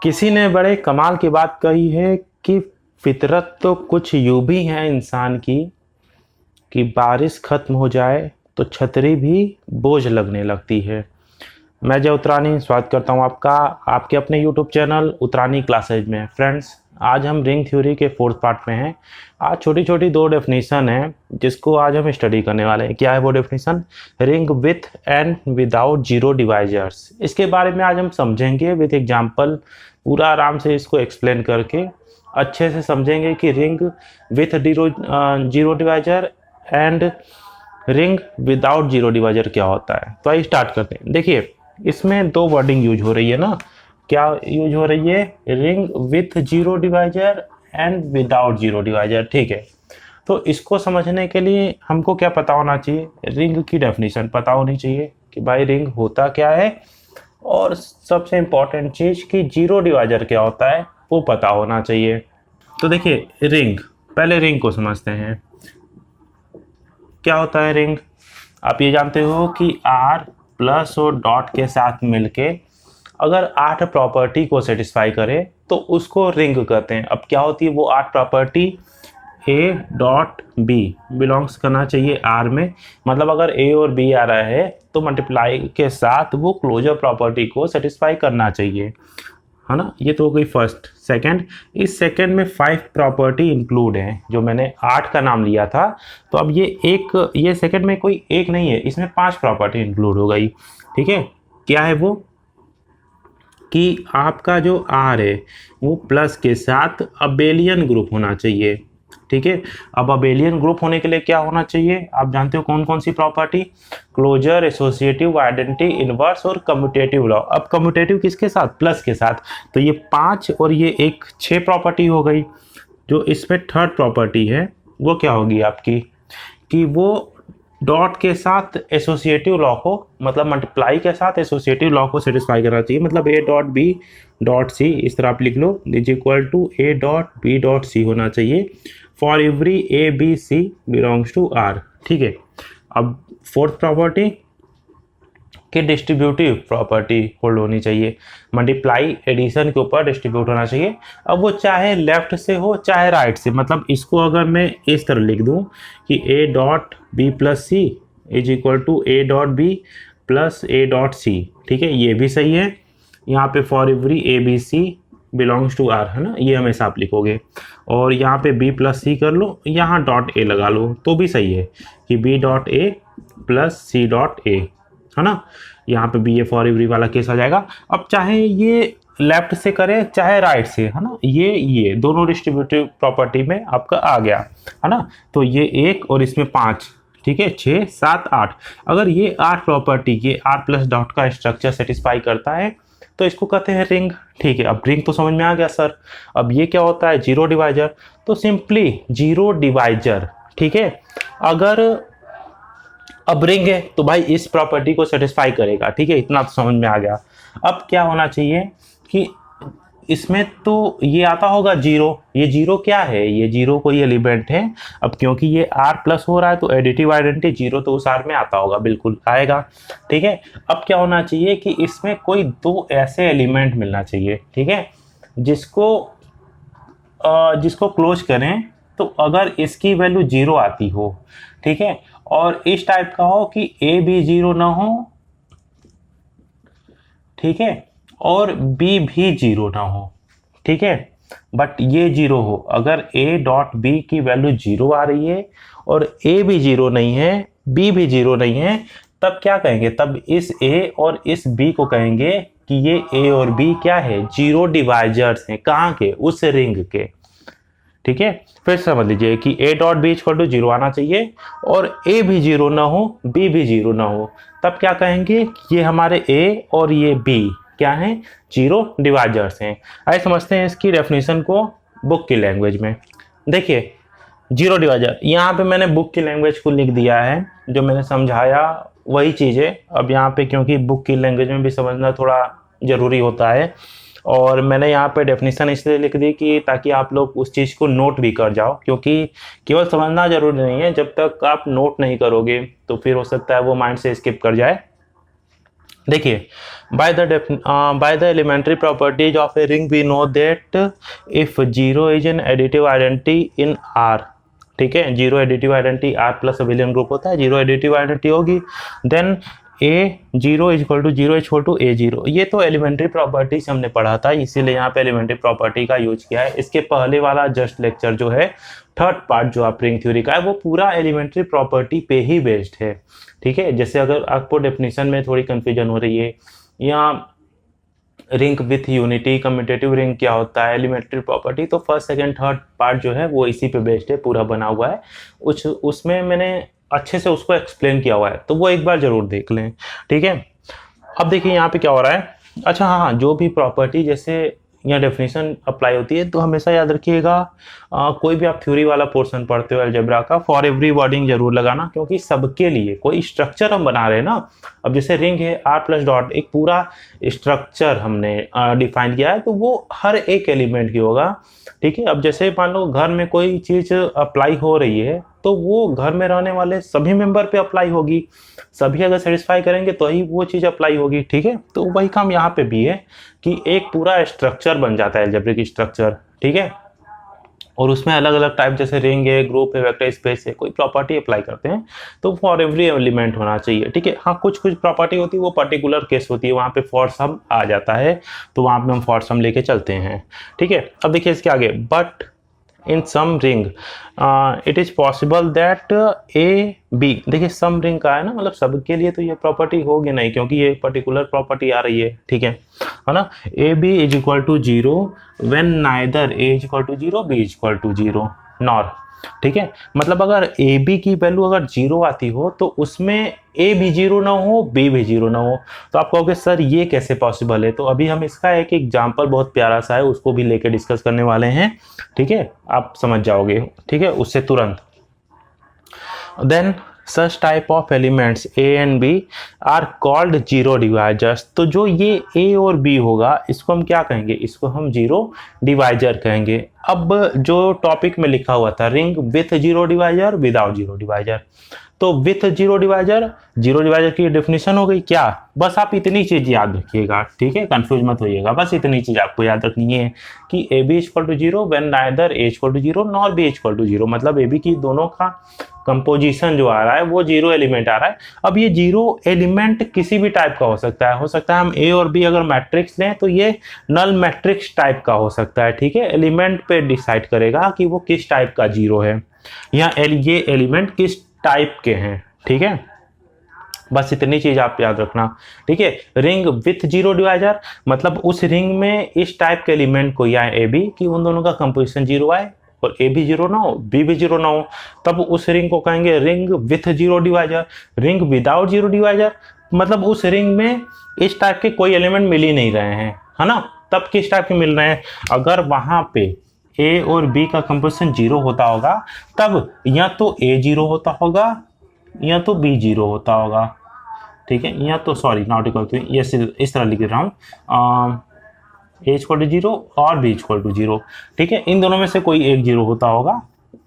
किसी ने बड़े कमाल की बात कही है कि फितरत तो कुछ यूं भी है इंसान की कि बारिश खत्म हो जाए तो छतरी भी बोझ लगने लगती है। मैं जय उत्तरानी स्वागत करता हूं आपका आपके अपने यूट्यूब चैनल उत्तरानी क्लासेज में। फ्रेंड्स, आज हम रिंग थ्योरी के फोर्थ पार्ट में हैं। आज छोटी छोटी दो डेफिनेशन है जिसको आज हम स्टडी करने वाले हैं। क्या है वो definition? Ring with and without zero divisors. इसके बारे में आज हम समझेंगे विथ एग्जांपल। पूरा आराम से इसको एक्सप्लेन करके अच्छे से समझेंगे कि ring with zero divisor and ring without zero divisor क्या होता है। तो आइए स्टार्ट करते हैं। देखिए, इसमें दो वर्डिंग यूज हो रही है ना। क्या यूज हो रही है? Ring with zero divisor and without zero divisor. ठीक है, तो इसको समझने के लिए हमको क्या पता होना चाहिए? रिंग की डेफिनेशन पता होनी चाहिए कि भाई रिंग होता क्या है, और सबसे इंपॉर्टेंट चीज कि जीरो डिवाइजर क्या होता है वो पता होना चाहिए। तो देखिए, रिंग, पहले रिंग को समझते हैं। क्या होता है रिंग? आप ये जानते हो कि R प्लस और डॉट के साथ मिलके अगर 8 प्रॉपर्टी को सेटिस्फाई करे तो उसको रिंग कहते हैं। अब क्या होती है वो 8 property? A dot B belongs करना चाहिए R में। मतलब अगर A और B आ रहा है तो मल्टीप्लाई के साथ वो क्लोजर प्रॉपर्टी को सेटिस्फाई करना चाहिए, है ना। ये तो हो गई फर्स्ट। सेकंड, इस सेकंड में 5 प्रॉपर्टी इंक्लूड है, जो मैंने 8 का नाम लिया था। तो अब ये सेकंड में कोई एक नहीं है, इसमें 5 प्रॉपर्टी इंक्लूड हो गई। ठीक है, क्या है वो? कि आपका जो आर है वो प्लस के साथ अबेलियन ग्रुप होना चाहिए। ठीक है, अब अबेलियन ग्रुप होने के लिए क्या होना चाहिए? आप जानते हो कौन कौन सी property? Closure, associative, identity, inverse और कम्यूटेटिव लॉ। अब कम्यूटेटिव किसके साथ? प्लस के साथ। तो ये 5 और ये एक 6 प्रॉपर्टी हो गई। जो इसमें थर्ड प्रॉपर्टी है वो क्या होगी आपकी? कि वो डॉट के साथ एसोसिएटिव लॉ को, मतलब मल्टीप्लाई के साथ एसोसिएटिव लॉ को सेटिस्फाई करना चाहिए। मतलब A dot B dot C, इस तरह आप लिख लो, is equal to A dot B dot C होना चाहिए for every A B C belongs to R. ठीक है, अब फोर्थ प्रॉपर्टी कि डिस्ट्रीब्यूटिव प्रॉपर्टी होल्ड होनी चाहिए। मल्टीप्लाई एडिशन के ऊपर डिस्ट्रीब्यूट होना चाहिए। अब वो चाहे लेफ्ट से हो चाहे राइट से। मतलब इसको अगर मैं इस तरह लिख दूं कि A dot B plus C is equal to A dot B plus A dot C. ठीक है, ये भी सही है। यहाँ पे for every A B C belongs to R, है ना, ये हमेशा आप लिखोगे। और यहाँ पे बी प्लस सी कर लो, यहाँ डॉट ए लगा लो तो भी सही है कि B dot A plus C dot A, है ना। यहाँ पे बी ए फॉर एवरी वाला केस आ जाएगा। अब चाहे ये लेफ्ट से करे चाहे राइट से, है ना, ये दोनों डिस्ट्रीब्यूटिव प्रॉपर्टी में आपका आ गया, है ना। तो ये एक और इसमें 5, ठीक है, 6 7 8। अगर ये 8 प्रॉपर्टी ये आर प्लस डॉट का स्ट्रक्चर सेटिस्फाई करता है तो इसको कहते हैं रिंग। ठीक है, अब रिंग तो समझ में आ गया सर। अब ये क्या होता है? Zero divisor. तो सिंपली जीरो डिवाइजर, ठीक है, अगर अब रिंग है तो भाई इस प्रॉपर्टी को सेटिस्फाई करेगा। ठीक है, इतना तो समझ में आ गया। अब क्या होना चाहिए कि इसमें तो ये आता होगा जीरो। ये जीरो क्या है? ये जीरो कोई एलिमेंट है। अब क्योंकि ये आर प्लस हो रहा है तो एडिटिव आइडेंटिटी जीरो तो उस आर में आता होगा, बिल्कुल आएगा। ठीक है, अब क्या होना चाहिए कि इसमें कोई 2 ऐसे एलिमेंट मिलना चाहिए, ठीक है, जिसको क्लोज करें तो अगर इसकी वैल्यू जीरो आती हो, ठीक है, और इस टाइप का हो कि ए भी जीरो ना हो, ठीक है, और बी भी जीरो ना हो, ठीक है, बट ये जीरो हो। अगर ए डॉट बी की वैल्यू जीरो आ रही है और ए भी जीरो नहीं है, बी भी जीरो नहीं है, तब क्या कहेंगे? तब इस ए और इस बी को कहेंगे कि ये ए और बी क्या है? जीरो डिवाइजर्स हैं। कहाँ के? उस रिंग के। ठीक है, फिर समझ लीजिए कि A dot B equal to zero आना चाहिए और ए भी जीरो ना हो, बी भी जीरो ना हो। तब क्या कहेंगे? ये हमारे ए और ये बी क्या हैं? जीरो डिवाइजर्स हैं। आइए समझते हैं इसकी डेफिनेशन को बुक की लैंग्वेज में। देखिए, जीरो डिवाइजर, यहाँ पे मैंने बुक की लैंग्वेज को लिख दिया है, जो मैंने समझाया वही चीज़ है। अब यहाँ पे क्योंकि बुक की लैंग्वेज में भी समझना थोड़ा ज़रूरी होता है, और मैंने यहाँ पे डेफिनेशन इसलिए लिख दी कि ताकि आप लोग उस चीज़ को नोट भी कर जाओ, क्योंकि केवल समझना जरूरी नहीं है, जब तक आप नोट नहीं करोगे तो फिर हो सकता है वो माइंड से स्किप कर जाए। देखिए, by the elementary properties of a ring we know that if zero is an additive identity in R, ठीक है, zero additive identity R plus abelian group होता है, जीरो एडिटिव आइडेंटिटी होगी, then A zero is equal to A zero. ये तो elementary properties हमने पढ़ा था, इसीलिए यहाँ पे एलिमेंट्री प्रॉपर्टी का यूज किया है। इसके पहले वाला जस्ट लेक्चर जो है, थर्ड पार्ट जो आप रिंग थ्योरी का है, वो पूरा एलिमेंट्री प्रॉपर्टी पे ही बेस्ड है, ठीक है। जैसे अगर आपको डेफिनेशन में थोड़ी कंफ्यूजन हो रही है, या ring with unity, commutative ring क्या होता है, एलिमेंट्री प्रॉपर्टी, तो फर्स्ट सेकंड थर्ड पार्ट जो है वो इसी पे बेस्ड है, पूरा बना हुआ है। उसमें मैंने अच्छे से उसको एक्सप्लेन किया हुआ है, तो वो एक बार जरूर देख लें, ठीक है। अब देखिए यहाँ पे क्या हो रहा है। अच्छा हाँ, जो भी प्रॉपर्टी जैसे या डेफिनेशन अप्लाई होती है, तो हमेशा याद रखिएगा कोई भी आप थ्योरी वाला पोर्शन पढ़ते हो अलजेब्रा का, फॉर एवरी वर्डिंग जरूर लगाना, क्योंकि सबके लिए कोई स्ट्रक्चर हम बना रहे हैं ना। अब जैसे रिंग है आर प्लस डॉट, एक पूरा स्ट्रक्चर हमने डिफाइन किया है, तो वो हर एक एलिमेंट की होगा, ठीक है। अब जैसे मान लो घर में कोई चीज़ अप्लाई हो रही है, तो वो घर में रहने वाले सभी मेंबर पे अप्लाई होगी, सभी अगर सेटिस्फाई करेंगे तो ही वो चीज़ अप्लाई होगी, ठीक है। तो वही काम यहाँ पे भी है कि एक पूरा स्ट्रक्चर बन जाता है, अलजेब्रिक स्ट्रक्चर, ठीक है। और उसमें अलग अलग टाइप, जैसे रिंग है, ग्रुप है, वेक्टर स्पेस है, कोई प्रॉपर्टी अप्लाई करते हैं तो फॉर एवरी एलिमेंट होना चाहिए, ठीक है। हाँ, कुछ कुछ प्रॉपर्टी होती है वो पर्टिकुलर केस होती है, वहाँ पे फॉर सम आ जाता है, तो वहाँ पे हम फॉर सम लेके चलते हैं, ठीक है। अब देखिए इसके आगे, but in some ring it is possible that A B, देखिए सम रिंग का है ना, मतलब सबके लिए तो ये प्रॉपर्टी होगी नहीं, क्योंकि ये पर्टिकुलर प्रॉपर्टी आ रही है, ठीक है ना। A B is equal to zero when neither A is equal to zero B is equal to zero, nor, ठीक है। मतलब अगर ए बी की वैल्यू अगर जीरो आती हो, तो उसमें ए भी जीरो ना हो, बी भी जीरो ना हो, तो आप कहोगे सर ये कैसे पॉसिबल है। तो अभी हम इसका एक एग्जांपल बहुत प्यारा सा है, उसको भी लेके डिस्कस करने वाले हैं, ठीक है, आप समझ जाओगे, ठीक है, उससे तुरंत। Then such type of elements A and B are called zero divisors। तो जो ये A और B होगा, इसको हम क्या कहेंगे, इसको हम जीरो डिवाइजर कहेंगे। अब जो टॉपिक में लिखा हुआ था ring with zero divisor, without zero divisor, तो विथ जीरो डिवाइजर की डेफिनेशन हो गई क्या, बस आप इतनी चीज याद रखिएगा, ठीक है, कंफ्यूज मत होइएगा, बस इतनी चीज आपको याद रखनी है कि A B equal to zero when neither A equal to zero nor B equal to zero, मतलब ए बी की दोनों का कंपोजिशन जो आ रहा है वो जीरो एलिमेंट आ रहा है। अब ये जीरो एलिमेंट किसी भी टाइप का हो सकता है हम ए और बी अगर मैट्रिक्स लें तो ये नल मैट्रिक्स टाइप का हो सकता है, ठीक है। एलिमेंट पे डिसाइड करेगा कि वो किस टाइप का जीरो है, या ये एलिमेंट किस टाइप के हैं, ठीक है। बस इतनी चीज आप याद रखना, ठीक है। रिंग विथ जीरो डिवाइजर, मतलब उस रिंग में इस टाइप के एलिमेंट कोई आए ए बी, कि उन दोनों का कंपोजिशन जीरो आए और ए भी जीरो ना हो, बी भी जीरो ना हो, तब उस रिंग को कहेंगे ring with zero divisor. Ring without zero divisor, मतलब उस रिंग में इस टाइप के कोई एलिमेंट मिल ही नहीं रहे हैं, है ना। तब किस टाइप के मिल रहे हैं, अगर वहां पे ए और बी का कंपोजिशन जीरो होता होगा, तब या तो ए जीरो होता होगा या तो बी जीरो होता होगा, ठीक है। या तो सॉरी नॉट इक्वल टू, ये इस तरह लिख रहा हूँ, ए इक्वल टू जीरो और बी इक्वल टू जीरो, ठीक है। इन दोनों में से कोई एक जीरो होता होगा,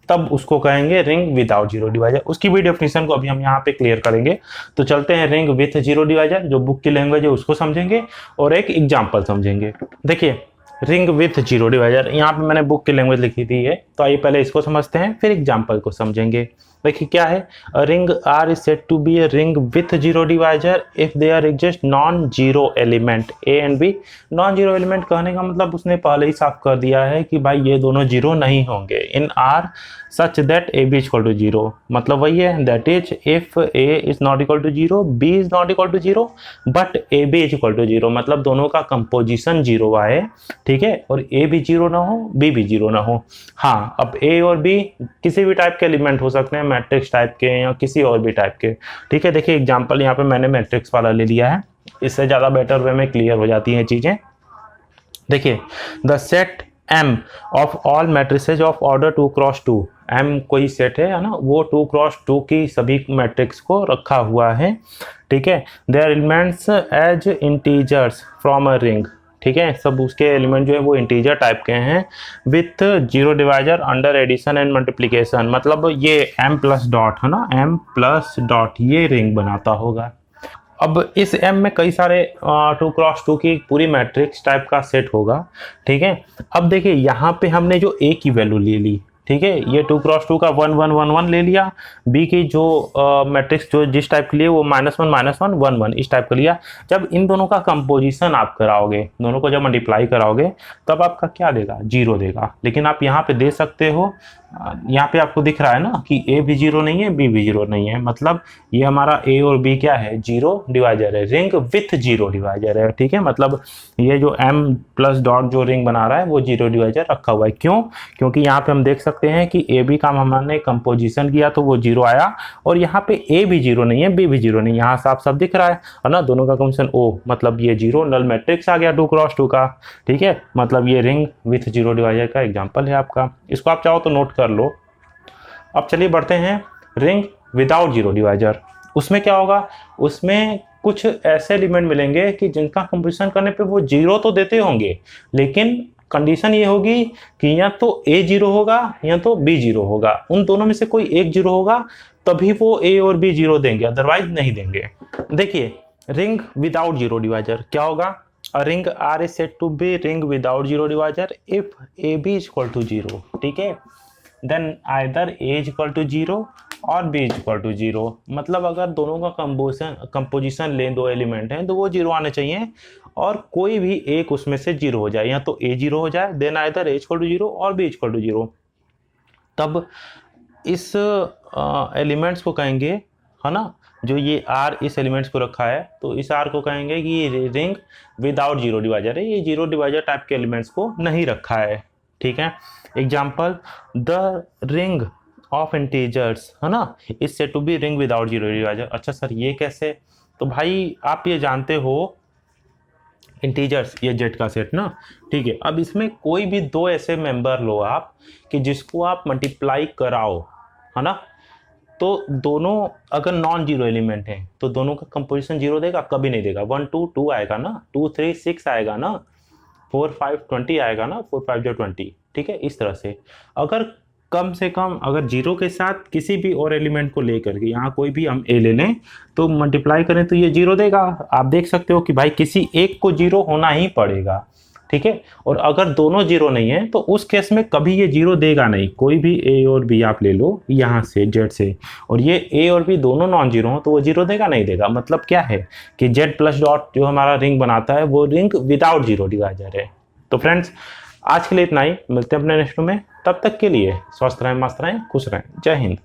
तब उसको कहेंगे रिंग विदाउट जीरो डिवाइजर। उसकी भी डेफिनेशन को अभी हम यहाँ पे क्लियर करेंगे। तो चलते हैं रिंग विथ जीरो डिवाइजर, जो बुक की लैंग्वेज है उसको समझेंगे और एक एग्जाम्पल समझेंगे। देखिए रिंग विथ जीरो डिवाइजर, यहाँ पे मैंने बुक की लैंग्वेज लिखी थी है, तो आइए पहले इसको समझते हैं, फिर एग्जाम्पल को समझेंगे। देखिए क्या है, ring R is said to be a ring with zero divisor if there exist non zero element A and B. Non zero element कहने का मतलब उसने पहले ही साफ कर दिया है कि भाई ये दोनों जीरो नहीं होंगे in R such that A B equal to zero, मतलब वही है, that is if A is not equal to zero, B is not equal to zero, but A B is equal to zero, मतलब दोनों का composition zero आए, ठीक है, और ए भी जीरो ना हो, बी भी जीरो ना हो। हाँ, अब ए और बी किसी भी टाइप के एलिमेंट हो सकते हैं, मैट्रिक्स टाइप के या किसी और भी टाइप के, ठीक है। देखिए एग्जांपल यहाँ पे मैंने मैट्रिक्स वाला ले लिया है, इससे ज़्यादा बेटर वे में क्लियर हो जाती हैं चीज़ें। देखिए the set M of all matrices of order 2 cross 2, M कोई सेट है ना, वो 2 क्रॉस 2 की सभी मैट्रिक्स को रखा हुआ है, ठीक है। There elements as integers from a ring, ठीक है, सब उसके एलिमेंट जो है वो इंटीजर टाइप के हैं, with zero divisor under addition and multiplication, मतलब ये m प्लस डॉट है ना, m प्लस डॉट ये रिंग बनाता होगा। अब इस M में कई सारे 2x2 की पूरी मैट्रिक्स टाइप का सेट होगा, ठीक है। अब देखिए यहाँ पे हमने जो A की वैल्यू ले ली, ठीक है, ये 2x2 का 1 1 1 1 ले लिया, B की जो मैट्रिक्स जो जिस टाइप के लिए वो -1 -1 1 1 इस टाइप का लिया। जब इन दोनों का कंपोजिशन आप कराओगे, दोनों को जब मल्टीप्लाई कराओगे तब आपका क्या देगा, 0 देगा। लेकिन आप यहाँ पे दे सकते हो, यहाँ पे आपको दिख रहा है ना कि A भी 0 नहीं है, B भी 0 नहीं है, मतलब ये हमारा A और B क्या है, 0 डिवाइजर है, रिंग विथ 0 डिवाइजर है, ठीक है। मतलब ये जो M प्लस डॉट जो रिंग बना रहा है वो 0 डिवाइजर रखा हुआ है। क्यों? क्योंकि यहाँ पे हम देख सकते हैं कि A B का हमने कंपोजिशन किया तो वो 0 आया, और यहाँ पे A भी 0 नहीं है, B भी 0 नहीं, यहाँ साफ साफ दिख रहा है ना, दोनों का कंपोजिशन O, मतलब ये 0 नल मैट्रिक्स आ गया 2x2 का, ठीक है। मतलब ये रिंग विथ 0 डिवाइजर का एग्जाम्पल है आपका, इसको आप चाहो तो नोट कर लो। अब चलिए बढ़ते हैं रिंग विदाउट 0 डिवाइजर। उसमें क्या होगा, उसमें कुछ ऐसे एलिमेंट मिलेंगे कि जिनका कंपोजिशन करने पे वो 0 तो देते होंगे, लेकिन कंडीशन ये होगी कि या तो A 0 होगा या तो B 0 होगा, उन दोनों में से कोई एक 0 होगा तभी वो A और B 0 देंगे, अदरवाइज नहीं देंगे। देखिए रिंग विदाउट 0 डिवाइजर क्या होगा, a ring R is said to be ring without 0 divisor if AB is equal to 0, ठीक है। then either A is equal to 0 और B is equal to 0, मतलब अगर दोनों का कंपोजिशन लें, दो एलिमेंट हैं तो वो 0 आने चाहिए, और कोई भी एक उसमें से 0 हो जाए, या तो A 0 हो जाए, then either A is equal to 0 और B is equal to 0, तब इस एलिमेंट्स को कहेंगे, है ना, जो ये R इस एलिमेंट्स को रखा है तो इस R को कहेंगे कि ये रिंग विदाउट 0 डिवाइजर है, ये 0 डिवाइजर टाइप के एलिमेंट्स को नहीं रखा है, ठीक है। Example the ring of integers, है ना, इस set to be ring without 0 divisor. अच्छा सर ये कैसे, तो भाई आप ये जानते हो इंटीजर्स ये जेड का सेट ना, ठीक है। अब इसमें कोई भी दो ऐसे मेंबर लो आप कि जिसको आप मल्टीप्लाई कराओ, है ना, तो दोनों अगर नॉन जीरो एलिमेंट हैं तो दोनों का कंपोजिशन 0 देगा, कभी नहीं देगा। 1 2 2 आएगा ना, 2 3 6 आएगा ना, 4 5 20 आएगा ना, 4 5 जो 20, ठीक है। इस तरह से अगर कम से कम अगर 0 के साथ किसी भी और एलिमेंट को लेकर के यहाँ कोई भी हम ए ले लें तो मल्टीप्लाई करें तो ये 0 देगा। आप देख सकते हो कि भाई किसी एक को 0 होना ही पड़ेगा, ठीक है। और अगर दोनों 0 नहीं है तो उस केस में कभी ये 0 देगा नहीं। कोई भी ए और बी आप ले लो यहाँ से जेड से, और ये ए और बी दोनों नॉन जीरो हो तो वो 0 देगा नहीं देगा। मतलब क्या है कि जेड प्लस डॉट जो हमारा रिंग बनाता है वो रिंग विदाउट 0 डिवाइजर है। तो फ्रेंड्स आज के लिए इतना ही, मिलते हैं अपने नेक्स्ट में, तब तक के लिए स्वस्थ रहें, मस्त रहें, खुश रहें, जय हिंद।